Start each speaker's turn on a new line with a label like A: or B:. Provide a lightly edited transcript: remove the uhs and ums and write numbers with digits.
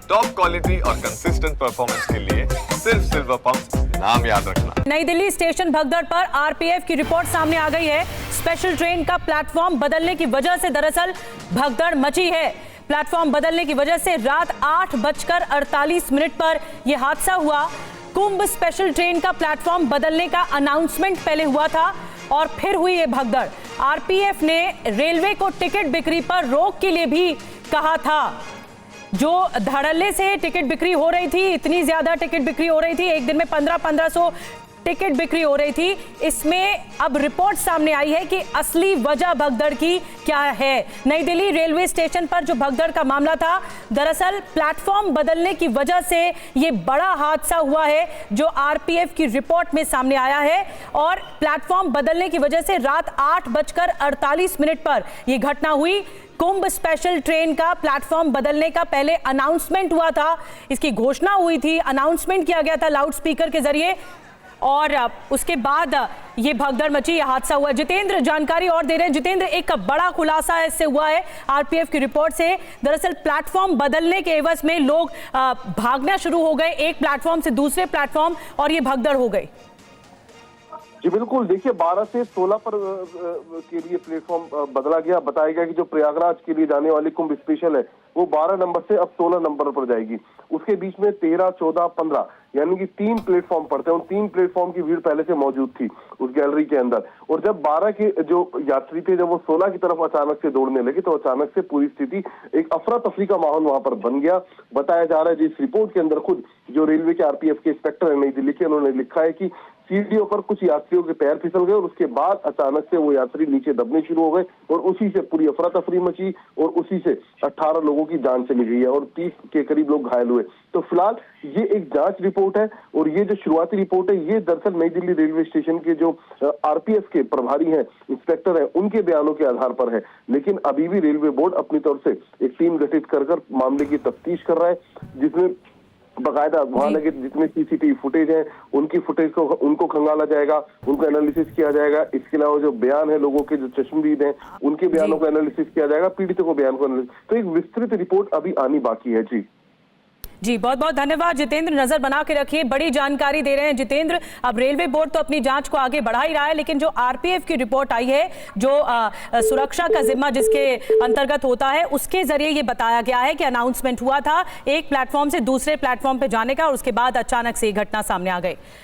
A: Top quality और consistent performance के लिए सिर्फ सिल्वर पंप नाम याद रखना।
B: नई दिल्ली स्टेशन भगदड़ पर आरपीएफ की रिपोर्ट सामने आ गई है। स्पेशल ट्रेन का प्लेटफॉर्म बदलने की वजह से दरअसल भगदड़ मची है। प्लेटफॉर्म बदलने की वजह से रात 8:48 पर यह हादसा हुआ। कुंभ स्पेशल ट्रेन का प्लेटफॉर्म बदलने का अनाउंसमेंट पहले हुआ था और फिर हुई ये भगदड़। आरपीएफ ने रेलवे को टिकट बिक्री पर रोक के लिए भी कहा था। जो धड़ल्ले से टिकट बिक्री हो रही थी, इतनी ज्यादा टिकट बिक्री हो रही थी, एक दिन में 1500 टिकट बिक्री हो रही थी। इसमें अब रिपोर्ट सामने आई है कि असली वजह भगदड़ की क्या है। नई दिल्ली रेलवे स्टेशन पर जो भगदड़ का मामला था, दरअसल प्लेटफॉर्म बदलने की वजह से ये बड़ा हादसा हुआ है जो आरपीएफ की रिपोर्ट में सामने आया है। और प्लेटफॉर्म बदलने की वजह से रात 8:48 पर यह घटना हुई। कुंभ स्पेशल ट्रेन का प्लेटफॉर्म बदलने का पहले अनाउंसमेंट हुआ था, इसकी घोषणा हुई थी, अनाउंसमेंट किया गया था लाउड स्पीकर के जरिए और उसके बाद ये भगदड़ मची, ये हादसा हुआ। जितेंद्र जानकारी और दे रहे हैं। जितेंद्र, एक बड़ा खुलासा इससे हुआ है आरपीएफ की रिपोर्ट से। दरअसल प्लेटफॉर्म बदलने के एवज में लोग भागना शुरू हो गए एक प्लेटफॉर्म से दूसरे प्लेटफॉर्म और ये भगदड़ हो गई।
C: जी बिल्कुल, देखिए 12 से 16 पर के लिए प्लेटफॉर्म बदला गया। बताया गया कि जो प्रयागराज के लिए जाने वाली कुंभ स्पेशल है वो 12 नंबर से अब 16 नंबर पर जाएगी। उसके बीच में 13, 14, 15 यानी कि 3 प्लेटफॉर्म पड़ते हैं। उन 3 प्लेटफॉर्म की भीड़ पहले से मौजूद थी उस गैलरी के अंदर। और जब 12 के जो यात्री थे, जब वो 16 की तरफ अचानक से दौड़ने लगे तो अचानक से पूरी स्थिति एक अफरा तफरी का माहौल वहां पर बन गया। बताया जा रहा है जिस रिपोर्ट के अंदर खुद जो रेलवे के आरपीएफ के इंस्पेक्टर है नई दिल्ली के, उन्होंने लिखा है कि सीढ़ियों पर कुछ यात्रियों के पैर फिसल गए और उसके बाद अचानक से वो यात्री नीचे दबने शुरू हो गए और उसी से पूरी अफरा तफरी मची और उसी से 18 लोगों की जान चली गई है और 30 के करीब लोग घायल हुए। तो फिलहाल ये एक जांच रिपोर्ट है और ये जो शुरुआती रिपोर्ट है ये दरअसल नई दिल्ली रेलवे स्टेशन के जो आरपीएफ के प्रभारी हैं, इंस्पेक्टर हैं, उनके बयानों के आधार पर है। लेकिन अभी भी रेलवे बोर्ड अपनी तरफ से एक टीम गठित कर मामले की तफ्तीश कर रहा है, जिसमें बकायदा वहां लगे जितने सीसीटीवी फुटेज हैं उनकी फुटेज को उनको खंगाला जाएगा, उनको एनालिसिस किया जाएगा। इसके अलावा जो बयान है लोगों के जो चश्मदीद हैं उनके बयानों को एनालिसिस किया जाएगा, पीड़ितों को बयान को एनालिसिस। तो एक विस्तृत रिपोर्ट अभी आनी बाकी है।
B: जी बहुत बहुत धन्यवाद जितेंद्र, नजर बना के रखिए, बड़ी जानकारी दे रहे हैं जितेंद्र। अब रेलवे बोर्ड तो अपनी जांच को आगे बढ़ा ही रहा है, लेकिन जो आरपीएफ की रिपोर्ट आई है, जो सुरक्षा का जिम्मा जिसके अंतर्गत होता है, उसके जरिए ये बताया गया है कि अनाउंसमेंट हुआ था एक प्लेटफॉर्म से दूसरे प्लेटफॉर्म पे जाने का और उसके बाद अचानक से ये घटना सामने आ गई।